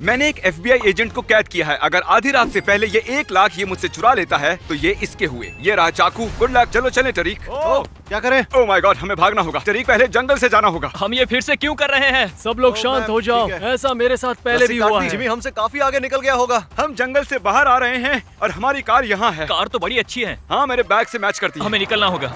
मैंने एक FBI agent को कैद किया है। अगर आधी रात से पहले ये 1 लाख ये मुझसे चुरा लेता है तो ये इसके हुए। ये रहा चाकू। Good luck. चलो चले टरीक। क्या करें? ओह माय गॉड, हमें भागना होगा। टरीक, पहले जंगल से जाना होगा। हम ये फिर से क्यों कर रहे हैं? सब लोग शांत हो जाओ। ठीक है। ऐसा मेरे साथ पहले भी हुआ है। जिमी हमसे काफी आगे निकल गया होगा। हम जंगल से बाहर आ रहे हैं और हमारी कार यहाँ है। कार तो बड़ी अच्छी है। हाँ, मेरे बैग से मैच करती है। हमें निकलना होगा।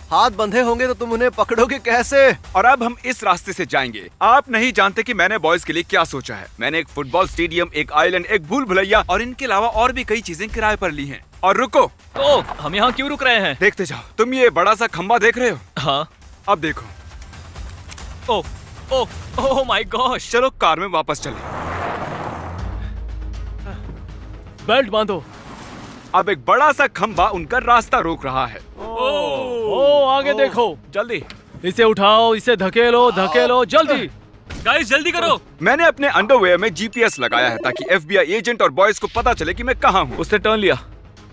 हाथ बंधे होंगे तो तुम उन्हें पकड़ोगे कैसे? और अब हम इस रास्ते से जाएंगे। आप नहीं जानते कि मैंने बॉयज के लिए क्या सोचा है। मैंने एक फुटबॉल स्टेडियम, एक आइलैंड, एक भूल भुलैया और इनके अलावा और भी कई चीजें किराए पर ली हैं। और रुको, ओह, हम यहाँ क्यों रुक रहे हैं? देखते जाओ। तुम ये बड़ा सा खंबा देख रहे हो? हाँ। अब देखो। ओह ओह ओह माय गॉश। चलो कार में वापस चले। बेल्ट बांधो। अब एक बड़ा सा खंबा उनका रास्ता रोक रहा है। ओ आगे देखो। जल्दी इसे उठाओ, इसे धकेलो, धकेलो, जल्दी। गाइस, जल्दी करो। मैंने अपने अंडरवेयर में GPS लगाया है ताकि FBI एजेंट और बॉयज को पता चले कि मैं कहाँ हूँ। उसने टर्न लिया।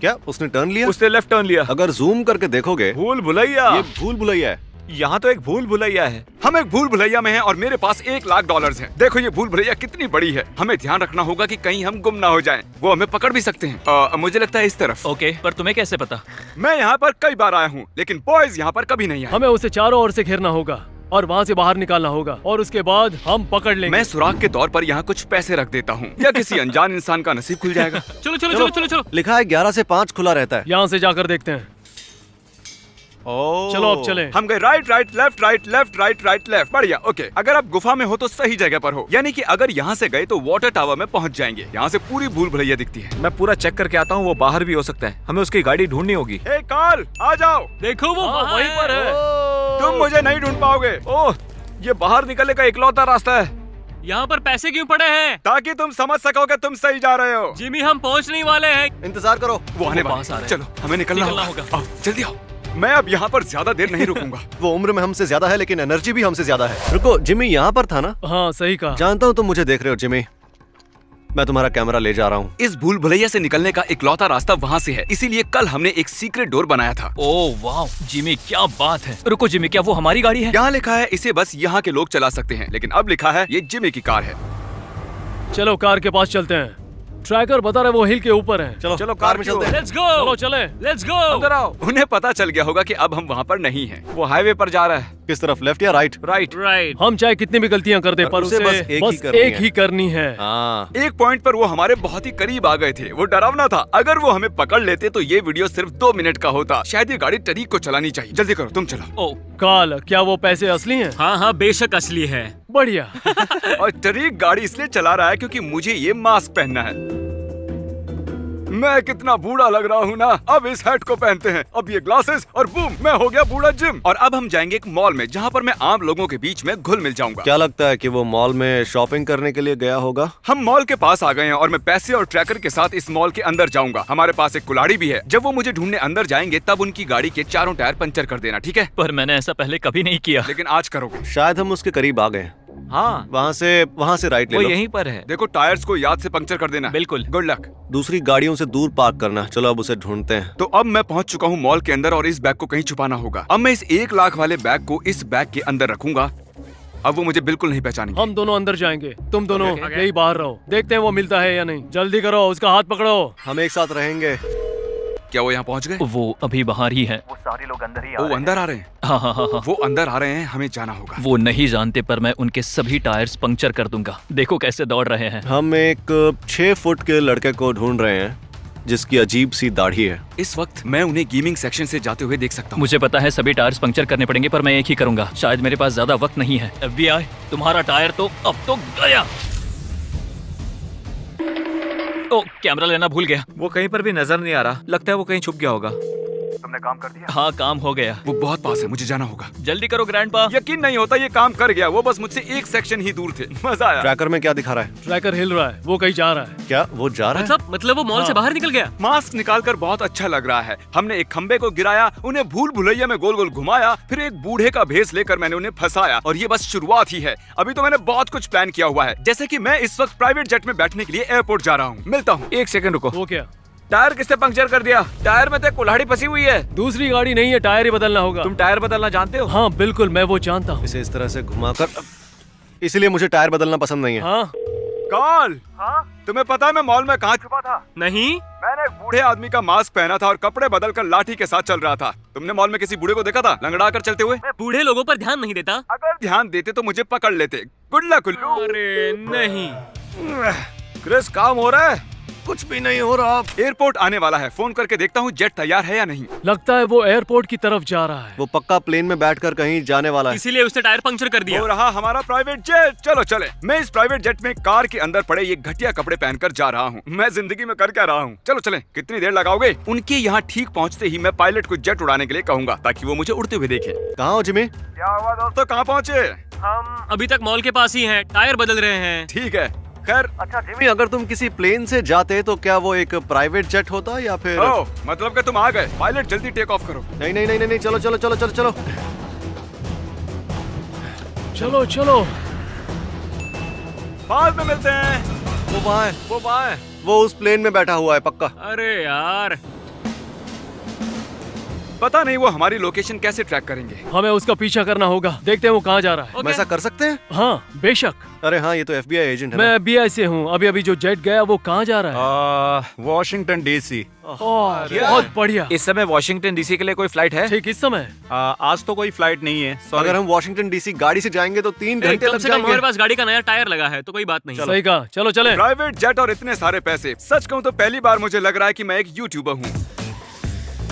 क्या उसने टर्न लिया? उसने लेफ्ट टर्न लिया। अगर जूम करके देखोगे, भूल भुलैया। ये भूल भुलैया है। यहाँ तो एक भूल भुलैया है। हम एक भूल भुलैया में हैं और मेरे पास $1 लाख हैं। देखो ये भूल भुलैया कितनी बड़ी है। हमें ध्यान रखना होगा कि कहीं हम गुम ना हो जाएं। वो हमें पकड़ भी सकते हैं। मुझे लगता है इस तरफ। ओके, पर तुम्हें कैसे पता? मैं यहाँ पर कई बार आया हूँ, लेकिन बॉयज यहाँ पर कभी नहीं आए। हमें उसे चारों ओर से घेरना होगा और वहाँ से बाहर निकालना होगा और उसके बाद हम पकड़ लेंगे। मैं सुराग के तौर पर यहाँ कुछ पैसे रख देता हूँ या किसी अनजान इंसान का नसीब खुल जाएगा। चलो चलो चलो चलो चलो। लिखा है 11 से 5 खुला रहता है। यहाँ से जाकर देखते हैं। चलो अब चले। हम गए right right left right left right right left. बढ़िया। ओके, अगर आप गुफा में हो तो सही जगह पर हो। यानी कि अगर यहाँ से गए तो वाटर टावर में पहुँच जाएंगे। यहाँ से पूरी भूल भुलैया दिखती है। मैं पूरा चेक करके आता हूँ, वो बाहर भी हो सकता है। हमें उसकी गाड़ी ढूंढनी होगी। हे कार्ल, आ जाओ। देखो वो हाँ, वहीं पर है। तुम मुझे नहीं ढूंढ पाओगे। ओह, ये बाहर निकलने का इकलौता रास्ता है। यहाँ पर पैसे क्यों पड़े हैं? ताकि तुम समझ सको कि तुम सही जा रहे हो। जिमी, हम पहुँचने वाले हैं। इंतजार करो। वो आने पास वाले आ हैं। रहे हैं। चलो हमें निकलना निकलना होगा। होगा। आओ जल्दी आओ। मैं अब यहाँ पर ज्यादा देर नहीं रुकूंगा। वो उम्र में हमसे ज्यादा है लेकिन एनर्जी भी हमसे ज्यादा है। रुको, जिमी यहाँ पर था ना? हाँ सही कहा। जानता हूँ तुम मुझे देख रहे हो जिमी। मैं तुम्हारा कैमरा ले जा रहा हूँ। इस भूल भुलैया से निकलने का इकलौता रास्ता वहाँ से है। इसीलिए कल हमने एक सीक्रेट डोर बनाया था। ओह वाह, जिमी क्या बात है। रुको जिमी, क्या वो हमारी गाड़ी है? यहाँ लिखा है इसे बस यहाँ के लोग चला सकते हैं, लेकिन अब लिखा है ये जिमी की कार है। चलो कार के पास चलते हैं। ट्रैकर बता रहे वो हिल के ऊपर है। चलो चलो, कार में चलते हैं। Let's go. चलो चले। Let's go. अंदर आओ। उन्हें पता चल गया होगा कि अब हम वहाँ पर नहीं हैं। वो हाईवे पर जा रहा है। किस तरफ, लेफ्ट या राइट? राइट। राइट। हम चाहे कितनी भी गलतियां कर दे पर उसे बस एक ही करनी है। हाँ। एक पॉइंट पर वो हमारे बहुत ही करीब आ गए थे। वो डरावना था। अगर वो हमें पकड़ लेते तो ये वीडियो सिर्फ 2 मिनट का होता। शायद ये गाड़ी टरीक को चलानी चाहिए। जल्दी करो, तुम चलो। ओह काल, क्या वो पैसे असली हैं? हाँ हाँ, बेशक असली है। बढ़िया। और टरीक गाड़ी इसलिए चला रहा है क्योंकि मुझे ये मास्क पहनना है। मैं कितना बूढ़ा लग रहा हूँ ना। अब इस हैट को पहनते हैं, अब ये ग्लासेस और बूम, मैं हो गया बूढ़ा जिम। और अब हम जाएंगे एक मॉल में जहाँ पर मैं आम लोगों के बीच में घुल मिल जाऊंगा। क्या लगता है कि वो मॉल में शॉपिंग करने के लिए गया होगा? हम मॉल के पास आ गए हैं और मैं पैसे और ट्रैकर के साथ इस मॉल के अंदर जाऊंगा। हमारे पास एक कुल्हाड़ी भी है। जब वो मुझे ढूंढने अंदर जाएंगे तब उनकी गाड़ी के चारों टायर पंचर कर देना, ठीक है? पर मैंने ऐसा पहले कभी नहीं किया। लेकिन आज करोगे। शायद हम उसके करीब आ गए। हाँ, वहाँ से राइट ले वो लो। यहीं पर है। देखो टायर्स को याद से पंक्चर कर देना। बिल्कुल। Good luck. दूसरी गाड़ियों से दूर पार्क करना। चलो अब उसे ढूंढते हैं। तो अब मैं पहुंच चुका हूं मॉल के अंदर और इस बैग को कहीं छुपाना होगा। अब मैं इस 1 लाख वाले बैग को इस बैग के अंदर रखूंगा। अब वो मुझे बिल्कुल नहीं पहचानेंगे। हम दोनों अंदर जाएंगे, तुम दोनों यही बाहर रहो। देखते हैं वो मिलता है या नहीं। जल्दी करो, उसका हाथ पकड़ो। हम एक साथ रहेंगे। क्या वो यहाँ पहुंच गए? वो अभी बाहर ही है। वो अंदर आ रहे हैं। हाँ हाँ हाँ हाँ। वो अंदर आ रहे हैं, हमें जाना होगा। वो नहीं जानते पर मैं उनके सभी टायर्स पंक्चर कर दूंगा। देखो कैसे दौड़ रहे हैं। हम एक 6 फुट के लड़के को ढूंढ रहे हैं जिसकी अजीब सी दाढ़ी है। इस वक्त मैं उन्हें गेमिंग सेक्शन से जाते हुए देख सकता हूँ। मुझे पता है सभी टायर्स पंक्चर करने पड़ेंगे पर मैं एक ही करूंगा। शायद मेरे पास ज्यादा वक्त नहीं है। FBI, तुम्हारा टायर तो अब तो गया। ओ, कैमरा लेना भूल गया। वो कहीं पर भी नजर नहीं आ रहा। लगता है वो कहीं छुप गया होगा। तुमने काम कर दिया? हाँ, काम हो गया। वो बहुत पास है, मुझे जाना होगा। जल्दी करो ग्रैंडपा। यकीन नहीं होता ये काम कर गया। वो बस मुझसे एक सेक्शन ही दूर थे। मजा आया। ट्रैकर में क्या दिखा रहा है? ट्रैकर हिल रहा है, वो कहीं जा रहा है। क्या वो जा रहा है? मतलब वो मॉल से बाहर निकल गया। मास्क निकालकर बहुत अच्छा लग रहा है। हमने एक खंबे को गिराया, उन्हें भूल भुलैया में गोल गोल घुमाया, फिर एक बूढ़े का भेस लेकर मैंने उन्हें फंसाया। और ये बस शुरुआत ही है। अभी तो मैंने बहुत कुछ प्लान किया हुआ है। जैसे कि मैं इस वक्त प्राइवेट जेट में बैठने के लिए एयरपोर्ट जा रहा हूँ। मिलता हूँ। 1 सेकंड रुको। वो क्या? टायर किसने पंक्चर कर दिया? टायर में तो कुल्हाड़ी फंसी हुई है। दूसरी गाड़ी नहीं है, टायर ही बदलना होगा। तुम टायर बदलना जानते हो? हाँ बिल्कुल, मैं वो जानता हूँ। इसे इस तरह से घुमाकर इसीलिए मुझे टायर बदलना पसंद नहीं है। हाँ कॉल। हाँ? तुम्हें पता है मैं मॉल में कहाँ छुपा था? नहीं। मैंने एक बूढ़े आदमी का मास्क पहना था और कपड़े बदलकर लाठी के साथ चल रहा था। तुमने मॉल में किसी बूढ़े को देखा था लंगड़ा कर चलते हुए? मैं बूढ़े लोगों पर ध्यान नहीं देता। अगर ध्यान देते तो मुझे पकड़ लेते। गुड लक उल्लू। अरे नहीं। क्रिस, काम हो रहा है? कुछ भी नहीं हो रहा। एयरपोर्ट आने वाला है, फोन करके देखता हूँ जेट तैयार है या नहीं। लगता है वो एयरपोर्ट की तरफ जा रहा है। वो पक्का प्लेन में बैठकर कहीं जाने वाला है। इसीलिए उसने टायर पंक्चर कर दिया। हो रहा हमारा प्राइवेट जेट। चलो चले। मैं इस प्राइवेट जेट में कार के अंदर पड़े ये घटिया कपड़े पहनकर जा रहा हूँ। मैं जिंदगी में कर क्या रहा हूँ? चलो चले। कितनी देर लगाओगे? उनके यहाँ ठीक पहुँचते ही मैं पायलट को जेट उड़ाने के लिए कहूँगा ताकि वो मुझे उड़ते हुए देखे। कहाँ हो जिमी? क्या हुआ दोस्तों, कहाँ पहुँचे? हम अभी तक मॉल के पास ही हैं, टायर बदल रहे हैं। ठीक है। खैर, अच्छा जिमी, अगर तुम किसी प्लेन से जाते तो क्या वो एक प्राइवेट जेट होता या फिर? ओ, मतलब कि तुम आ गए। पायलट जल्दी टेक ऑफ करो। नहीं नहीं नहीं नहीं, चलो चलो चलो चलो चलो। चलो चलो। बाद में मिलते हैं। वो वहाँ है, वो वहाँ है। वो उस प्लेन में बैठा हुआ है पक्का। अरे यार, पता नहीं वो हमारी लोकेशन कैसे ट्रैक करेंगे। हमें उसका पीछा करना होगा। देखते हैं वो कहाँ जा रहा है। ओके। हम ऐसा कर सकते हैं? हाँ बेशक। अरे हाँ, ये तो FBI एजेंट है मैं ना। FBI से हूँ। अभी अभी जो जेट गया वो कहाँ जा रहा है? Washington DC. ओह, बहुत बढ़िया। इस समय वॉशिंगटन डीसी के लिए कोई फ्लाइट है? ठीक इस समय। आज तो कोई फ्लाइट नहीं है। अगर हम वॉशिंगटन DC गाड़ी से जाएंगे तो 3 घंटे कम लग से कम जाएंगे। हमारे पास गाड़ी का नया टायर लगा है तो कोई बात नहीं। सही कहा। चलो चले। प्राइवेट जेट और इतने सारे पैसे। सच कहूँ तो पहली बार मुझे लग रहा है कि मैं एक यूट्यूबर हूँ।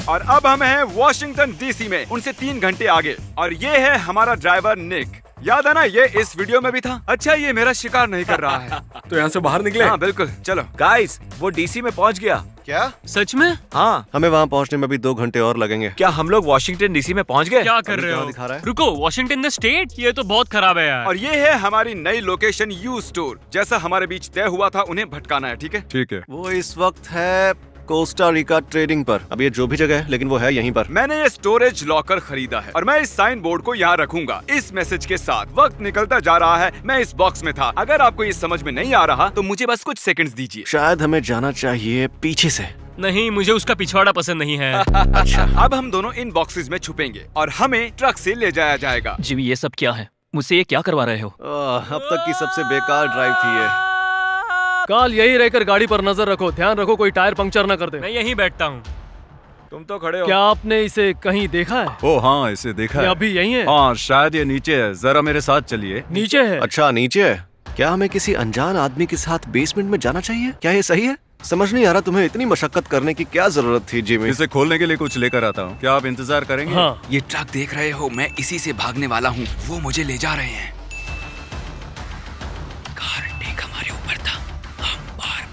और अब हम हैं वॉशिंगटन डीसी में, उनसे 3 घंटे आगे। और ये है हमारा ड्राइवर निक। याद है ना, ये इस वीडियो में भी था। अच्छा, ये मेरा शिकार नहीं कर रहा है। तो यहाँ से बाहर निकले। हाँ बिल्कुल, चलो। गाइस, वो डीसी में पहुँच गया। क्या? सच में? हाँ। हमें वहाँ पहुँचने में भी 2 घंटे और लगेंगे। क्या हम लोग वॉशिंगटन डीसी में पहुँच गए? क्या कर रहे कहाँ हो? दिखा रहा है? रुको, वॉशिंगटन द स्टेट? ये तो बहुत खराब है यार। और ये है हमारी नई लोकेशन यू स्टोर। जैसा हमारे बीच तय हुआ था, उन्हें भटकाना है। ठीक है? ठीक है। वो इस वक्त है कोस्टा रिका ट्रेडिंग पर। अब ये जो भी जगह है, लेकिन वो है यहीं पर। मैंने ये स्टोरेज लॉकर खरीदा है और मैं इस साइन बोर्ड को यहाँ रखूंगा इस मैसेज के साथ। वक्त निकलता जा रहा है, मैं इस बॉक्स में था। अगर आपको ये समझ में नहीं आ रहा तो मुझे बस कुछ सेकंड्स दीजिए। शायद हमें जाना चाहिए पीछे से। नहीं, मुझे उसका पिछवाड़ा पसंद नहीं है। अच्छा, अब हम दोनों इन बॉक्सेस में छुपेंगे और हमें ट्रक से ले जाया जाएगा। जिमी, ये सब क्या है? मुझसे ये क्या करवा रहे हो? अब तक की सबसे बेकार ड्राइव थी ये। काल यही रहकर गाड़ी पर नजर रखो। ध्यान रखो कोई टायर पंक्चर न कर दे। मैं यहीं बैठता हूँ। तुम तो खड़े हो। क्या आपने इसे कहीं देखा है? ओ हाँ, इसे देखा ये है। अभी यहीं है? हाँ, शायद ये नीचे है। जरा मेरे साथ चलिए। नीचे है? अच्छा, नीचे है। क्या हमें किसी अनजान आदमी के साथ बेसमेंट में जाना चाहिए? क्या ये सही है? समझ नहीं आ रहा तुम्हें इतनी मशक्कत करने की क्या जरूरत थी जिमी। इसे खोलने के लिए कुछ लेकर आता हूँ। क्या आप इंतजार करेंगे? हाँ। ये ट्रक देख रहे हो, मैं इसी से भागने वाला हूँ। वो मुझे ले जा रहे हैं। कार टेक हमारे ऊपर था, हम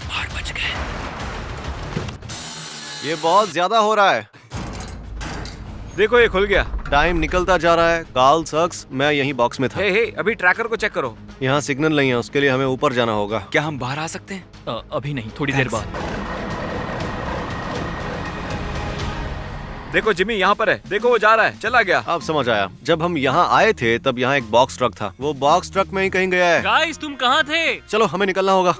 बार बच गए। ये बहुत ज्यादा हो रहा है। देखो, ये खुल गया। टाइम निकलता जा रहा है। कार्ल सक्स, मैं यहीं बॉक्स में था। हे, अभी ट्रैकर को चेक करो। यहाँ सिग्नल नहीं है, उसके लिए हमें ऊपर जाना होगा। क्या हम बाहर आ सकते हैं? अभी नहीं, थोड़ी देर बाद। देखो जिमी, यहाँ पर है। देखो, वो जा रहा है, चला गया। अब समझ आया। जब हम यहाँ आए थे तब यहाँ एक बॉक्स ट्रक था। वो बॉक्स ट्रक में ही कहीं गया है। गाइस, तुम कहाँ थे? चलो, हमें निकलना होगा।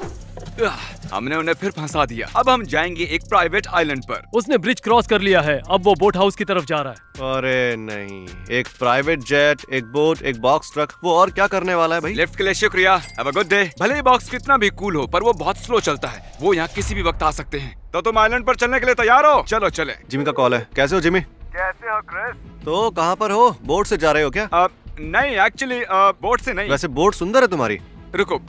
हमने उन्हें फिर फंसा दिया। अब हम जाएंगे एक प्राइवेट आइलैंड पर। उसने ब्रिज क्रॉस कर लिया है। अब वो बोट हाउस की तरफ जा रहा है। अरे नहीं, एक प्राइवेट जेट, एक बोट, एक बॉक्स ट्रक, वो और क्या करने वाला है भाई? लिफ्ट के लिए शुक्रिया। Have a good day. भले ही बॉक्स कितना भी कूल हो, पर वो बहुत स्लो चलता है। वो यहाँ किसी भी वक्त आ सकते हैं। तो तुम आइलैंड पर चलने के लिए तैयार हो? चलो चले। जिमी का कॉल है। कैसे हो जिमी? कैसे हो क्रिस? तो कहाँ पर हो? बोट से जा रहे हो क्या? नहीं, एक्चुअली बोट से नहीं। वैसे बोट सुंदर है तुम्हारी। रुको,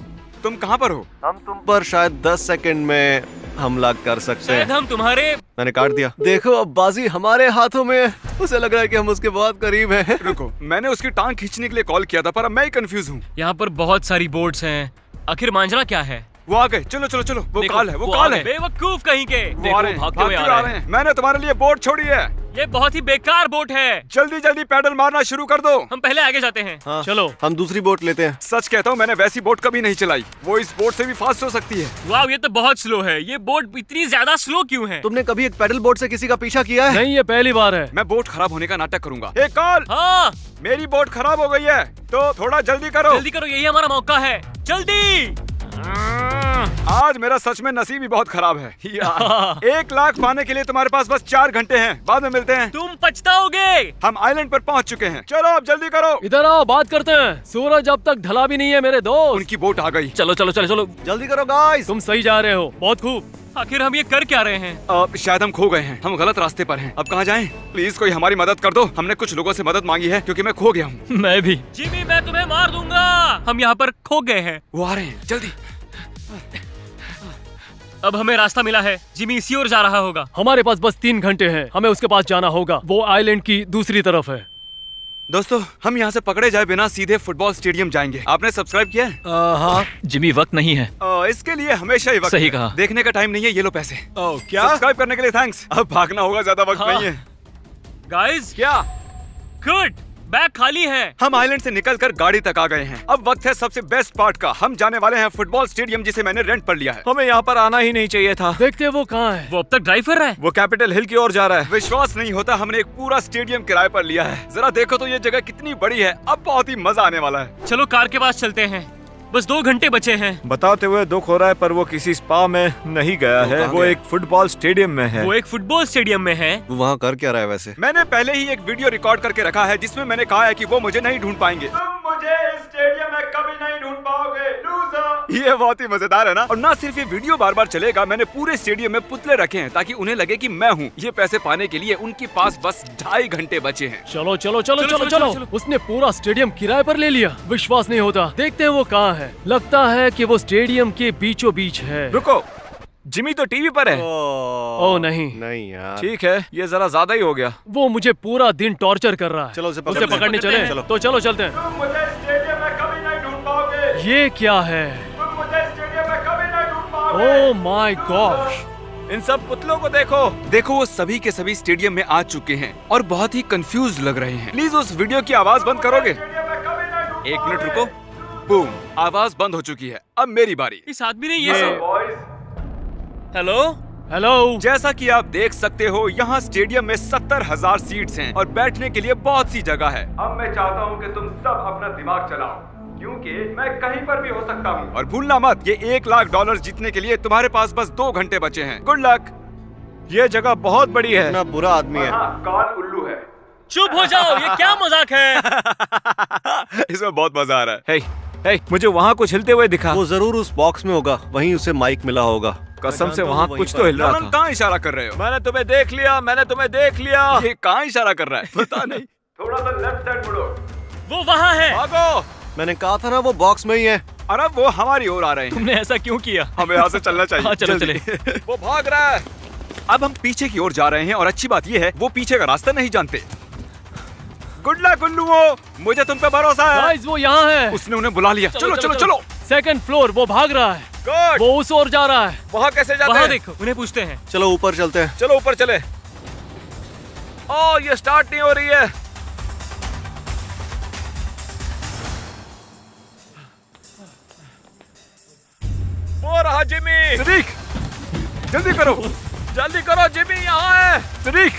तुम कहाँ पर हो? हम तुम पर शायद 10 सेकंड में हमला कर सकते शायद हैं। हम तुम्हारे। मैंने काट दिया। देखो, अब बाजी हमारे हाथों में है। उसे लग रहा है कि हम उसके बहुत करीब हैं। रुको, मैंने उसकी टांग खींचने के लिए कॉल किया था, पर अब मैं ही कंफ्यूज हूँ। यहाँ पर बहुत सारी बोट्स हैं। आखिर मांझला क्या है? वो आ गए। चलो चलो चलो, वो देखो, काल है, वो आ काल गए। है। बेवकूफ कहीं के। वो देखो, आ रहे हैं, भागते हुए भागते आ आ रहे हैं। मैंने तुम्हारे लिए बोट छोड़ी है। ये बहुत ही बेकार बोट है। जल्दी जल्दी पैडल मारना शुरू कर दो। हम पहले आगे जाते हैं। हाँ, चलो। हम दूसरी बोट लेते हैं। सच कहता हूँ, मैंने वैसी बोट कभी नहीं चलाई। वो इस बोट से भी फास्ट हो सकती है। वाह, ये तो बहुत स्लो है। ये बोट इतनी ज्यादा स्लो क्यों है? तुमने कभी एक पैडल बोट से किसी का पीछा किया है? नहीं, ये पहली बार है। मैं बोट खराब होने का नाटक करूंगा। एक कॉल। हाँ, मेरी बोट खराब हो गई है, तो थोड़ा जल्दी करो। जल्दी करो, यही हमारा मौका है। जल्दी। आज मेरा सच में नसीब ही बहुत खराब है यार। 1 लाख पाने के लिए तुम्हारे पास बस 4 घंटे हैं, बाद में मिलते हैं। तुम पछताओगे। हम आइलैंड पर पहुंच चुके हैं, चलो अब जल्दी करो। इधर आओ, बात करते हैं। सूरज अब तक ढला भी नहीं है मेरे दोस्त। उनकी बोट आ गई। चलो चलो चलो चलो, जल्दी करो गाइस। तुम सही जा रहे हो, बहुत खूब। आखिर हम ये कर क्या रहे हैं? अब शायद हम खो गए हैं, हम गलत रास्ते पर हैं। अब कहाँ जाएं? प्लीज कोई हमारी मदद कर दो। हमने कुछ लोगों से मदद मांगी है क्योंकि मैं खो गया हूँ। मैं भी। जिमी, मैं तुम्हें मार दूंगा। हम यहाँ पर खो गए हैं। वो आ रहे हैं, जल्दी। अब हमें रास्ता मिला है। जिमी इसी ओर जा रहा होगा। हमारे पास बस 3 घंटे हैं, हमें उसके पास जाना होगा। वो आइलैंड की दूसरी तरफ है। दोस्तों, हम यहाँ से पकड़े जाए बिना सीधे फुटबॉल स्टेडियम जाएंगे। आपने सब्सक्राइब किया है? हाँ। जिमी, वक्त नहीं है। इसके लिए हमेशा ही वक्त सही है। कहा। देखने का टाइम नहीं है, ये लो पैसे। क्या? सब्सक्राइब करने के लिए थैंक्स। अब भागना होगा, ज्यादा वक्त हाँ। नहीं है। गाइस, क्या? गुड, बैग खाली है। हम आइलैंड से निकलकर गाड़ी तक आ गए हैं। अब वक्त है सबसे बेस्ट पार्ट का। हम जाने वाले हैं फुटबॉल स्टेडियम, जिसे मैंने रेंट पर लिया है। हमें यहाँ पर आना ही नहीं चाहिए था। देखते हैं वो कहाँ है। वो अब तक ड्राइव कर रहा है। वो कैपिटल हिल की ओर जा रहा है। विश्वास नहीं होता, हमने एक पूरा स्टेडियम किराए पर लिया है। जरा देखो तो ये जगह कितनी बड़ी है। अब बहुत ही मजा आने वाला है। चलो कार के पास चलते हैं। बस 2 घंटे बचे हैं। बताते हुए दुख हो रहा है, पर वो किसी स्पा में नहीं गया है। कहाँ वो गया? एक फुटबॉल स्टेडियम में है। वो एक फुटबॉल स्टेडियम में है। वो वहाँ कर क्या रहा है वैसे? मैंने पहले ही एक वीडियो रिकॉर्ड करके रखा है जिसमें मैंने कहा है कि वो मुझे नहीं ढूंढ पाएंगे। तुम मुझे इस स्टेडियम में कभी नहीं ढूंढ पाओगे, लूजर। ये बहुत ही मजेदार है ना? और ना सिर्फ ये वीडियो बार बार चलेगा, मैंने पूरे स्टेडियम में पुतले रखे हैं ताकि उन्हें लगे कि मैं हूँ। ये पैसे पाने के लिए उनके पास बस 2.5 घंटे बचे हैं। चलो चलो चलो चलो चलो। उसने पूरा स्टेडियम किराए पर ले लिया। विश्वास नहीं होता। देखते हैं वो कहाँ है। लगता है कि वो स्टेडियम के बीचों बीच है। रुको, जिमी तो टीवी पर है। ओ नहीं। नहीं यार। ठीक है, ये जरा ज्यादा ही हो गया। वो मुझे पूरा दिन टॉर्चर कर रहा है। चलो उसे उसे पकड़ने चले। चलो। तो चलो चलते हैं। तुम मुझे स्टेडियम में कभी नहीं ढूंढ पाओगे। ये क्या है? तुम मुझे स्टेडियम में कभी नहीं ढूंढ पाओगे। Oh my gosh. इन सब पुतलों को देखो। देखो, वो सभी के सभी स्टेडियम में आ चुके हैं और बहुत ही कंफ्यूज लग रहे हैं। प्लीज उस वीडियो की आवाज बंद करोगे? 1 मिनट रुको। बूम, आवाज बंद हो चुकी है। अब मेरी बारी। इस आदमी ने ये सब। Hello hello. जैसा कि आप देख सकते हो, यहाँ स्टेडियम में 70,000 सीट्स हैं और बैठने के लिए बहुत सी जगह है। अब मैं चाहता हूँ कि तुम सब अपना दिमाग चलाओ, क्योंकि मैं कहीं पर भी हो सकता हूँ। और भूलना मत, ये $1 लाख जीतने के लिए तुम्हारे पास बस 2 घंटे बचे हैं। Good luck. ये जगह बहुत बड़ी है। इतना बुरा आदमी है। काल उल्लू है। चुप हो जाओ, ये क्या मजाक है? इसमें बहुत मजा आ रहा है। हे, मुझे वहाँ कुछ हिलते हुए दिखा। वो जरूर उस बॉक्स में होगा, वहीं उसे माइक मिला होगा। कसम से मैं वहाँ जानता हूँ कुछ वहीं तो हिल रहा नॉलन, था। कहाँ इशारा कर रहे हो? मैंने तुम्हें देख लिया, मैंने तुम्हें देख लिया। ये कहाँ इशारा कर रहा है? पता नहीं। थोड़ा सा लेफ्ट साइड मुड़ो। वो वहाँ है। भागो। मैंने कहा था ना वो बॉक्स में ही है। अरे वो हमारी ओर आ रहे हैं। तुमने ऐसा क्यों किया? हमें यहाँ से चलना चाहिए। हाँ, चलो, जल्दी। वो भाग रहा है। अब हम पीछे की ओर जा रहे हैं और अच्छी बात ये है, वो पीछे का रास्ता नहीं जानते। गुड लक उल्लुओ, मुझे तुम पे भरोसा है। गाइस, वो यहाँ है। उसने उन्हें बुला लिया। चलो चलो चलो। 2nd floor. वो भाग रहा है। गुड। वो उस ओर जा रहा है। वहाँ कैसे जाते वहाँ हैं? देखो, उन्हें पूछते हैं। चलो ऊपर चलते हैं। चलो ऊपर चले। ओ, ये स्टार्ट नहीं हो रही है। वो रहा जिमी। सदीक, जल्दी करो। जल्दी करो, जिमी यहाँ है। सदीक,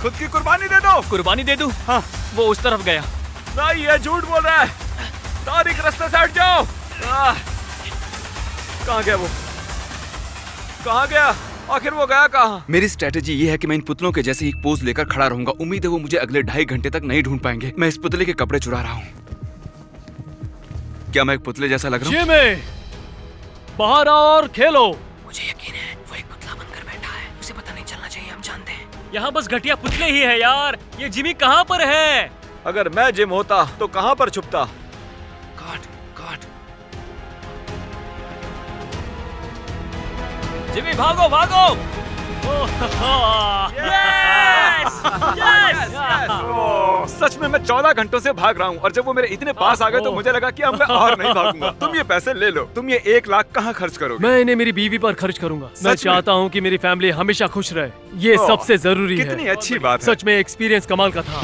खुद की कुर्बानी दे दो। कुर्बानी दे दूं? हाँ। वो उस तरफ गया। नहीं, ये झूठ बोल रहा है। तारिक, रास्ते से हट जाओ। कहाँ गया वो? कहाँ गया? आखिर वो गया कहाँ? मेरी स्ट्रेटेजी ये है कि मैं इन पुतलों के जैसे एक पोज लेकर खड़ा रहूंगा। उम्मीद है वो मुझे अगले 2.5 घंटे तक नहीं ढूंढ पाएंगे। मैं इस पुतले के कपड़े चुरा रहा हूँ। क्या मैं एक पुतले जैसा लग रहा हूँ? जिमी, बाहर आओ और खेलो। मुझे यकीन है वो एक पुतला बनकर बैठा है। उसे पता नहीं चलना चाहिए, हम जानते हैं। यहाँ बस घटिया पुतले ही है यार। ये जिमी कहाँ पर है? अगर मैं जिम होता तो कहाँ पर छुपता? काट काट। जिमी, भागो भागो। यस! सच में मैं 14 घंटों से भाग रहा हूँ और जब वो मेरे इतने पास आ गए तो मुझे लगा कि अब मैं और नहीं भागूंगा। तुम ये पैसे ले लो। तुम ये 1 लाख कहाँ खर्च करोगे? मैं इन्हें मेरी बीवी पर खर्च करूंगा। मैं में? चाहता हूँ कि मेरी फैमिली हमेशा खुश रहे। ये ओह, सबसे जरूरी है। कितनी अच्छी बात है। सच में एक्सपीरियंस कमाल का था।